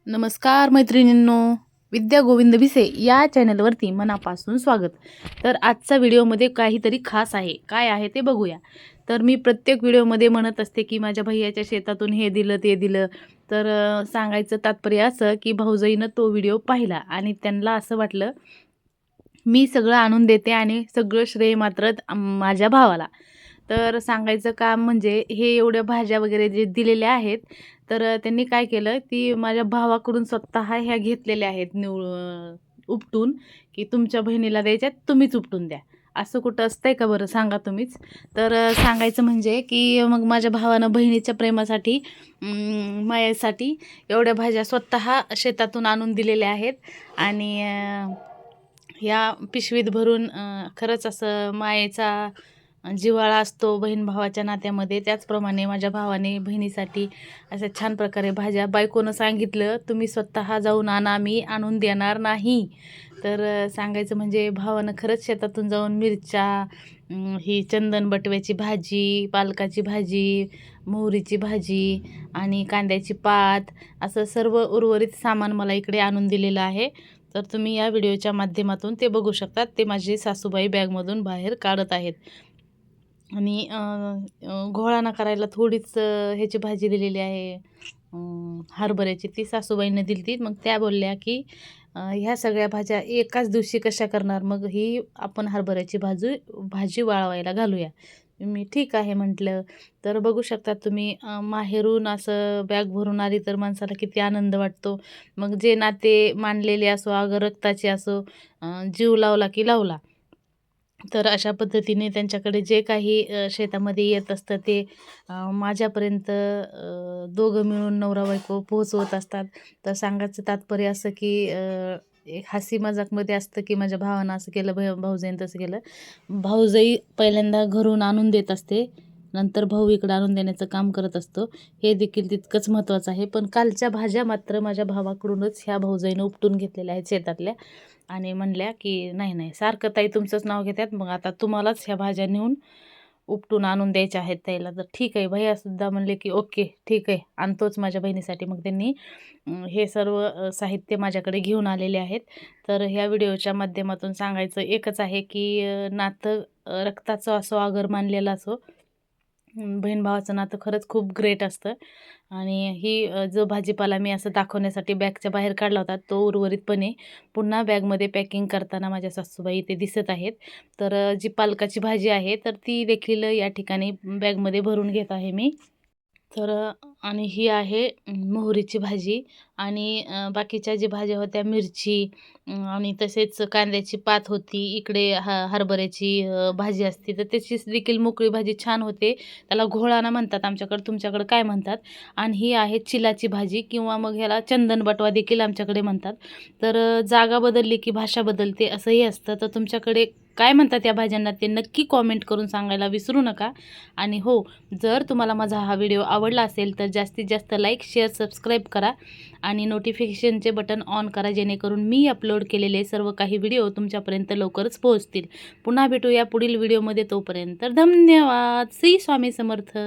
नमस्कार मैत्रिणींनो, विद्या गोविंद भिसे या चॅनलवरती मनापासून स्वागत. तर आजचा व्हिडिओमध्ये काहीतरी खास आहे. काय आहे ते बघूया. तर मी प्रत्येक व्हिडिओमध्ये म्हणत असते की माझ्या भैयाच्या शेतातून हे दिलं ते दिलं. तर सांगायचं तात्पर्य असं की भाऊजाईनं तो व्हिडिओ पाहिला आणि त्यांना असं वाटलं मी सगळं आणून देते आणि सगळं श्रेय मात्र माझ्या भावाला. तर सांगायचं काम म्हणजे हे एवढ्या भाज्या वगैरे जे दिलेल्या आहेत, तर त्यांनी काय केलं, ती माझ्या भावाकडून स्वतः ह्या घेतलेल्या आहेत उपटून, की तुमच्या बहिणीला द्यायच्यात तुम्हीच उपटून द्या. असं कुठं असतंय का बरं सांगा तुम्हीच? तर सांगायचं म्हणजे की मग माझ्या भावानं बहिणीच्या प्रेमासाठी मायेसाठी एवढ्या भाज्या स्वतः शेतातून आणून दिलेल्या आहेत आणि या पिशवीत भरून खरंच असं मायेचा जिव्हाळा असतो बहीण भावाच्या नात्यामध्ये. त्याचप्रमाणे माझ्या भावाने बहिणीसाठी अशा छान प्रकारे भाज्या बायकोनं सांगितलं तुम्ही स्वतः जाऊन आणा, मी आणून देणार नाही. तर सांगायचं म्हणजे भावानं खरंच शेतातून जाऊन मिरच्या, ही चंदन बटव्याची भाजी, पालकाची भाजी, मोहरीची भाजी आणि कांद्याची पात असं सर्व उर्वरित सामान मला इकडे आणून दिलेलं आहे. तर तुम्ही या व्हिडिओच्या माध्यमातून ते बघू शकतात. ते माझी सासूबाई बॅगमधून बाहेर काढत आहेत. आणि घोळाणा करायला थोडीच ह्याची भाजी दिलेली आहे, हरभऱ्याची. ती सासूबाईंनी दिली ती. मग त्या बोलल्या की ह्या सगळ्या भाज्या एकाच दिवशी कशा करणार, मग ही आपण हरभऱ्याची भाजी वाळवायला घालूया. मी ठीक आहे म्हटलं. तर बघू शकता तुम्ही माहेरून असं बॅग भरून आली तर माणसाला किती आनंद वाटतो. मग जे नाते मानलेले असो, अगं रक्ताचे असो, जीव लावला की लावला. तर अशा पद्धतीने त्यांच्याकडे जे काही शेतामध्ये येत असतं ते माझ्यापर्यंत दोघं मिळून नवरा बायको पोहोचवत असतात. तर सांगायचं तात्पर्य असं की एक हसी मजाकमध्ये असतं की माझ्या भावानं असं केलं, भाऊजाईनं तसं केलं. भाऊजाई पहिल्यांदा घरून आणून देत असते, नंतर भाऊ इकडं आणून देण्याचं काम करत असतो. हे देखील तितकंच महत्त्वाचं आहे. पण कालच्या भाज्या मात्र माझ्या भावाकडूनच ह्या भाऊजाईनं उपटून घेतलेल्या आहेत शेतातल्या आणि म्हणल्या की नाही नाही सारखं ताई तुमचंच नाव घेतात, मग आता तुम्हालाच ह्या भाज्या नेऊन उपटून आणून द्यायच्या आहेत ताईला. तर ठीक आहे, भैयासुद्धा म्हणले की ओके ठीक आहे, आणतोच माझ्या बहिणीसाठी. मग त्यांनी हे सर्व साहित्य माझ्याकडे घेऊन आलेले आहेत. तर ह्या व्हिडिओच्या माध्यमातून सांगायचं एकच आहे की नातं रक्ताचं असो अगर मानलेलं असो, बहीण भावाचं नातं खरंच खूप ग्रेट असतं. आणि ही जो भाजीपाला मी असं दाखवण्यासाठी बॅगच्या बाहेर काढला होता तो उर्वरितपणे पुन्हा बॅगमध्ये पॅकिंग करताना माझ्या सासूबाई ते दिसत आहेत. तर जी पालकाची भाजी आहे तर ती देखील या ठिकाणी बॅगमध्ये भरून घेत आहे मी. तर आणि ही आहे मोहरीची भाजी आणि बाकीच्या ज्या भाज्या होत्या मिरची, आणि तसेच कांद्याची पात होती. इकडे हरभऱ्याची भाजी असते तर त्याची देखील मोकळी भाजी छान होते. त्याला घोळाणा म्हणतात आमच्याकडं, तुमच्याकडं काय म्हणतात? आणि ही आहे चिलाची भाजी किंवा मग ह्याला चंदन बटवा देखील आमच्याकडे म्हणतात. तर जागा बदलली की भाषा बदलते असंही असतं. तर तुमच्याकडे काय म्हणतात या भाज्यांना ते नक्की कॉमेंट करून सांगायला विसरू नका. आणि हो, जर तुम्हाला माझा हा व्हिडिओ आवडला असेल तर जास्तीत जास्त लाईक, शेअर, सबस्क्राईब करा आणि नोटिफिकेशनचे बटन ऑन करा, जेणेकरून मी अपलोड केलेले सर्व काही व्हिडिओ तुमच्यापर्यंत लवकरच पोहोचतील. पुन्हा भेटूया पुढील व्हिडिओमध्ये. तोपर्यंत धन्यवाद. श्री स्वामी समर्थ.